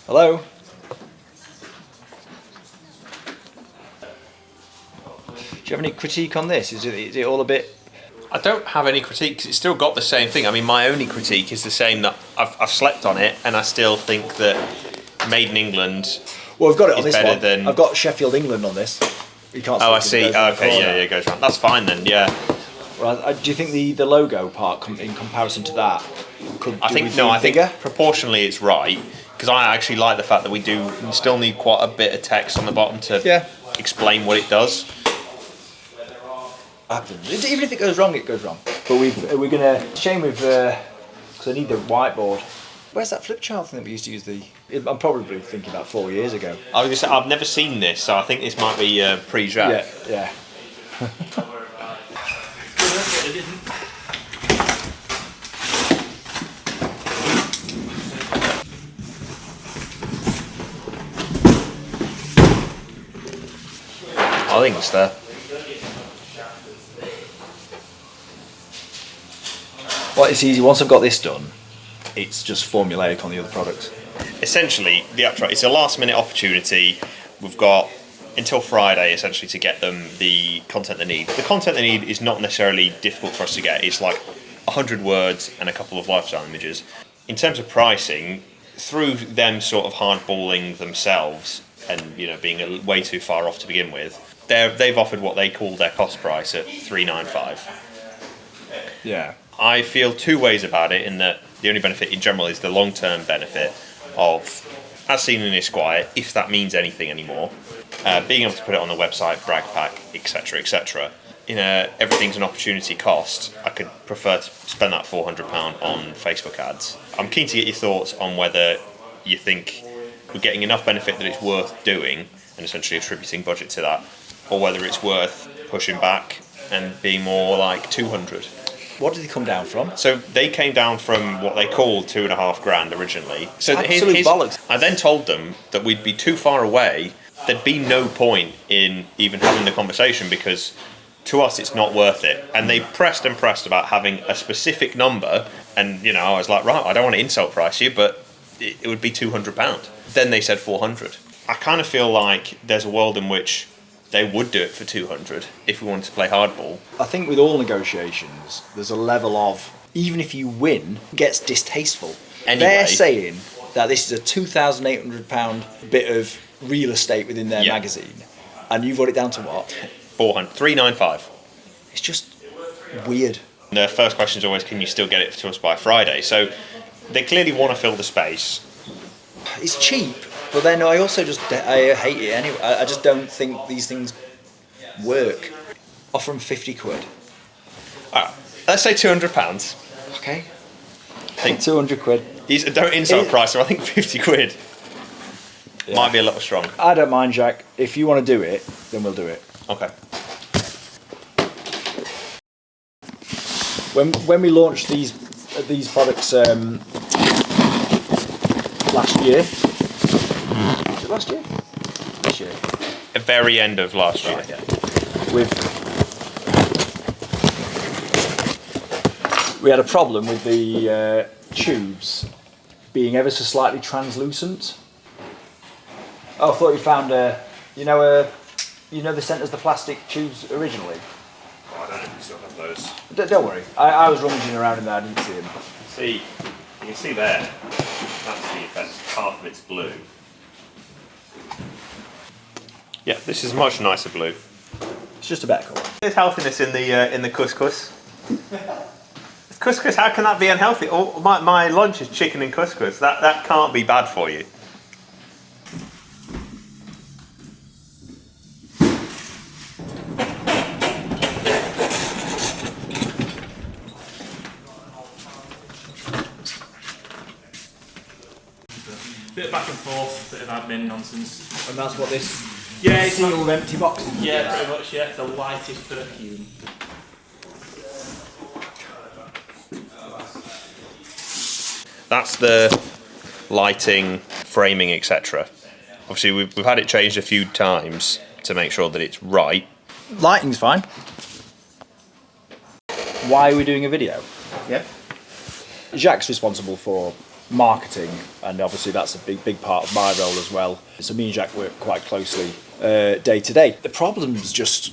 Hello? Do you have any critique on this? Is it all a bit... I don't have any critique because it's still got the same thing. I mean, my only critique is the same, that I've slept on it and I still think that Made in England Well, I've got it on is this better one. than... I've got Sheffield, England on this. You can't Oh, I see. Okay, yeah, it goes around. That's fine then, yeah. Well, do you think the logo part, in comparison to that, I think proportionally it's right, because I actually like the fact that we still need quite a bit of text on the bottom to explain what it does. Even if it goes wrong, it goes wrong. But we're gonna shame with because I need the whiteboard. Where's that flip chart thing that we used to use? I'm probably thinking about 4 years ago. I was gonna say, I've never seen this, so I think this might be pre-draft. Yeah. I think it's there. Well, it's easy. Once I've got this done, it's just formulaic on the other products. Essentially, the upshot, it's a last-minute opportunity. We've got until Friday, essentially, to get them the content they need. The content they need is not necessarily difficult for us to get. It's like 100 words and a couple of lifestyle images. In terms of pricing, through them sort of hardballing themselves and being way too far off to begin with, they've offered what they call their cost price at $395. Yeah. I feel two ways about it, in that the only benefit in general is the long-term benefit of, as seen in Esquire, if that means anything anymore, being able to put it on the website, brag pack, etc., etc. Everything's an opportunity cost. I could prefer to spend that £400 on Facebook ads. I'm keen to get your thoughts on whether you think we're getting enough benefit that it's worth doing, and essentially attributing budget to that, or whether it's worth pushing back and being more like 200. What did they come down from? So they came down from what they called $2,500 originally. So absolute bollocks. I then told them that we'd be too far away. There'd be no point in even having the conversation, because to us it's not worth it. And they pressed and pressed about having a specific number, and I was like, right, I don't want to insult price you, but it would be £200. Then they said 400. I kind of feel like there's a world in which they would do it for 200 if we wanted to play hardball. I think with all negotiations, there's a level of, even if you win, it gets distasteful. Anyway, they're saying that this is a £2,800 bit of real estate within their magazine, and you've got it down to what? 395. It's just weird. The first question is always, can you still get it to us by Friday? So they clearly want to fill the space. It's cheap, but then I also I hate it anyway. I just don't think these things work. Offer them 50 quid. Let's say £200. Okay. I think 200 quid. Don't insult price, so I think 50 quid might be a little strong. I don't mind, Jack. If you want to do it, then we'll do it. Okay. When we launched these products last year. Was it last year? This year. The very end of last year. Right, yeah. We had a problem with the tubes being ever so slightly translucent. Oh, I thought you found the centres, the plastic tubes originally. Oh, I don't know if you still have those. Don't worry. I was rummaging around in there. I didn't see them. See, you can see there. That's the effect. Half of it's blue. Yeah, this is much nicer blue. It's just a better colour. There's healthiness in the couscous. Couscous, how can that be unhealthy? Oh, my lunch is chicken and couscous. That can't be bad for you. Bit of back and forth, bit of admin nonsense. And that's what this it's seal of empty boxes. Yeah, pretty much, yeah. The lightest perfume. That's the lighting, framing, etc. Obviously, we've had it changed a few times to make sure that it's right. Lighting's fine. Why are we doing a video? Yeah. Jacques responsible for marketing, and obviously that's a big part of my role as well. So me and Jack work quite closely day to day. The problem's just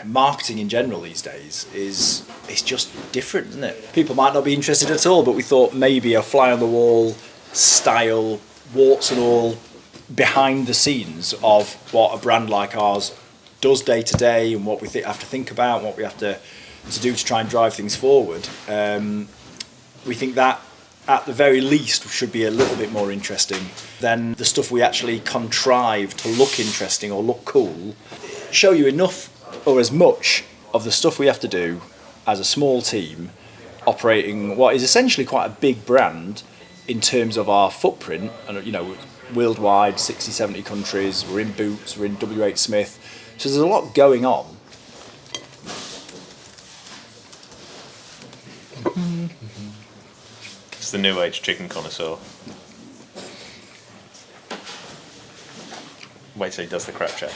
marketing in general these days is it's just different, isn't it? People might not be interested at all, but we thought maybe a fly on the wall style, warts and all, behind the scenes of what a brand like ours does day to day and what we have to think about, what we have to do to try and drive things forward. We think that at the very least should be a little bit more interesting than the stuff we actually contrive to look interesting or look cool. Show you enough or as much of the stuff we have to do as a small team operating what is essentially quite a big brand in terms of our footprint, and worldwide, 60, 70 countries, we're in Boots, we're in W.H. Smith, so there's a lot going on. It's the new age chicken connoisseur. Wait till he does the crep check.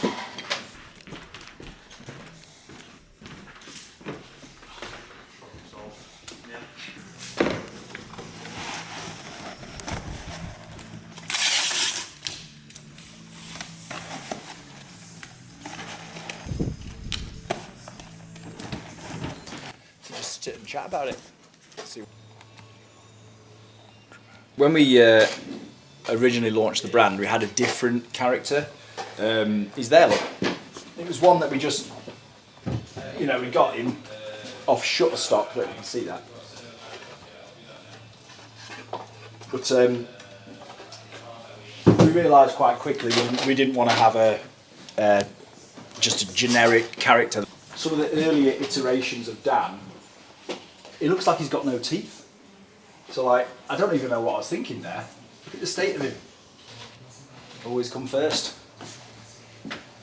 Just sit and chat about it. See. When we originally launched the brand, we had a different character. He's there, look. It was one that we just, we got him off Shutterstock. Look, you can see that. But we realised quite quickly we didn't want to have just a generic character. Some of the earlier iterations of Dan, it looks like he's got no teeth. So I don't even know what I was thinking there. Look at the state of him. Always come first.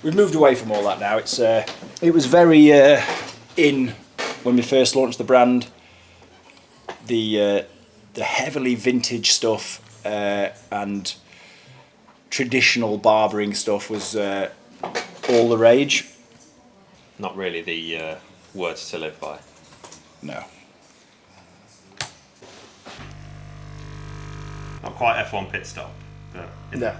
We've moved away from all that now. It was very in when we first launched the brand. The heavily vintage stuff and traditional barbering stuff was all the rage. Not really the words to live by. No. Not quite F1 pit stop, but No.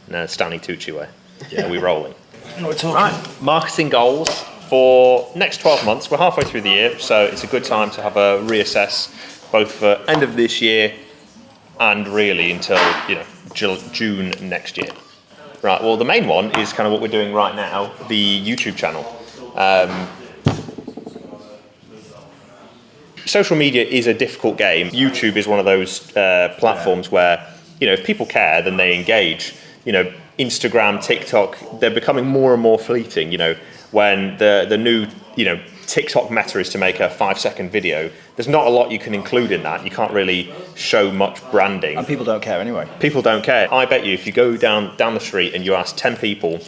No, Stanley Tucci way. Yeah, we're rolling. No, we're talking. Right, marketing goals for next 12 months. We're halfway through the year, so it's a good time to have a reassess, both for end of this year and really until June next year. Right. Well, the main one is kind of what we're doing right now, the YouTube channel. Social media is a difficult game. YouTube is one of those platforms where, if people care, then they engage. Instagram, TikTok, they're becoming more and more fleeting. When the new, TikTok meta is to make a 5-second video, there's not a lot you can include in that. You can't really show much branding. And people don't care anyway. People don't care. I bet you if you go down the street and you ask 10 people,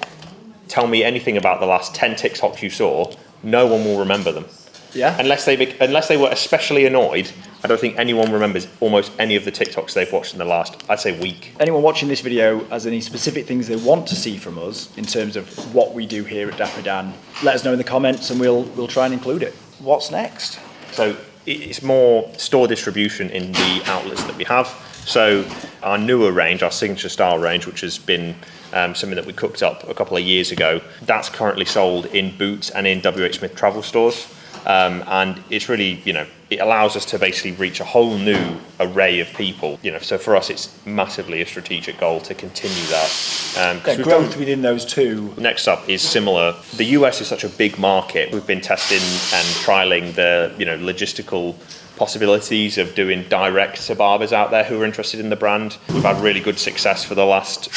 tell me anything about the last 10 TikToks you saw, no one will remember them. Yeah. Unless they were especially annoyed, I don't think anyone remembers almost any of the TikToks they've watched in the last, I'd say, week. Anyone watching this video has any specific things they want to see from us in terms of what we do here at Dapper Dan, let us know in the comments and we'll try and include it. What's next? So it's more store distribution in the outlets that we have. So our newer range, our signature style range, which has been something that we cooked up a couple of years ago, that's currently sold in Boots and in W.H. Smith travel stores. And it's really, it allows us to basically reach a whole new array of people. So for us, it's massively a strategic goal to continue that. Growth within those two. Next up is similar. The US is such a big market. We've been testing and trialing the, logistical possibilities of doing direct to barbers out there who are interested in the brand. We've had really good success for the last,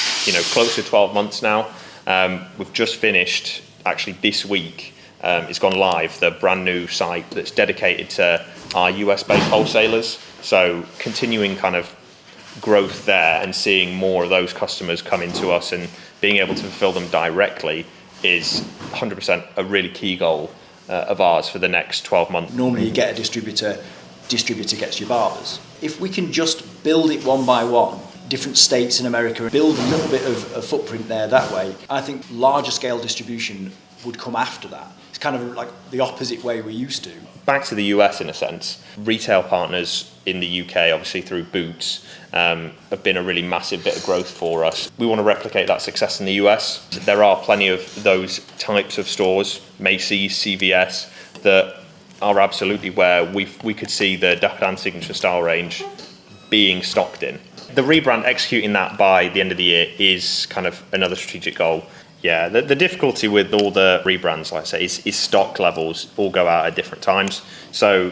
close to 12 months now. We've just finished, actually this week, it's gone live, the brand new site that's dedicated to our US-based wholesalers. So continuing kind of growth there and seeing more of those customers come into us and being able to fulfill them directly is 100% a really key goal of ours for the next 12 months. Normally you get a distributor gets your barbers. If we can just build it one by one, different states in America, build a little bit of a footprint there that way, I think larger scale distribution would come after that. It's kind of like the opposite way we used to. Back to the US in a sense, retail partners in the UK, obviously through Boots, have been a really massive bit of growth for us. We want to replicate that success in the US. There are plenty of those types of stores, Macy's, CVS, that are absolutely where we could see the Dapper Dan signature style range being stocked in. The rebrand, executing that by the end of the year, is kind of another strategic goal. Yeah, the difficulty with all the rebrands, like I say, is stock levels all go out at different times. So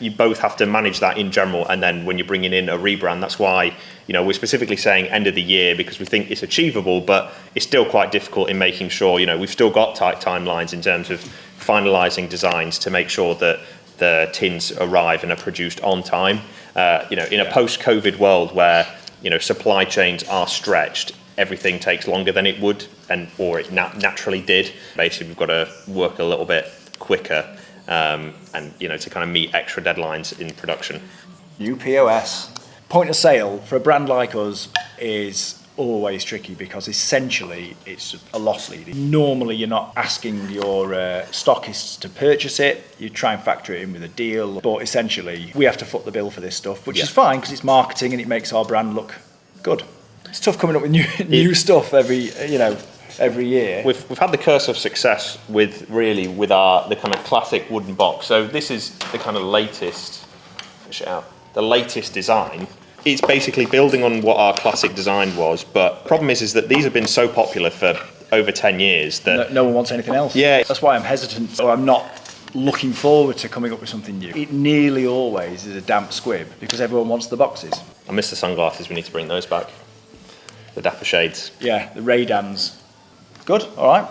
you both have to manage that in general, and then when you're bringing in a rebrand, that's why we're specifically saying end of the year, because we think it's achievable, but it's still quite difficult in making sure we've still got tight timelines in terms of finalising designs to make sure that the tins arrive and are produced on time. In a post-COVID world where supply chains are stretched, everything takes longer than it would, or it naturally did. Basically, we've got to work a little bit quicker, and to kind of meet extra deadlines in production. New POS. Point of sale for a brand like us is always tricky because essentially it's a loss leader. Normally you're not asking your stockists to purchase it, you try and factor it in with a deal, but essentially we have to foot the bill for this stuff, which is fine because it's marketing and it makes our brand look good. It's tough coming up with new stuff every year. We've had the curse of success with the kind of classic wooden box. So this is the kind of latest design. It's basically building on what our classic design was, but problem is that these have been so popular for over 10 years that no one wants anything else. Yeah. That's why I'm hesitant, or I'm not looking forward to coming up with something new. It nearly always is a damp squib because everyone wants the boxes. I miss the sunglasses, we need to bring those back. The Dapper shades. Yeah, the Ray-Dans. Good, all right.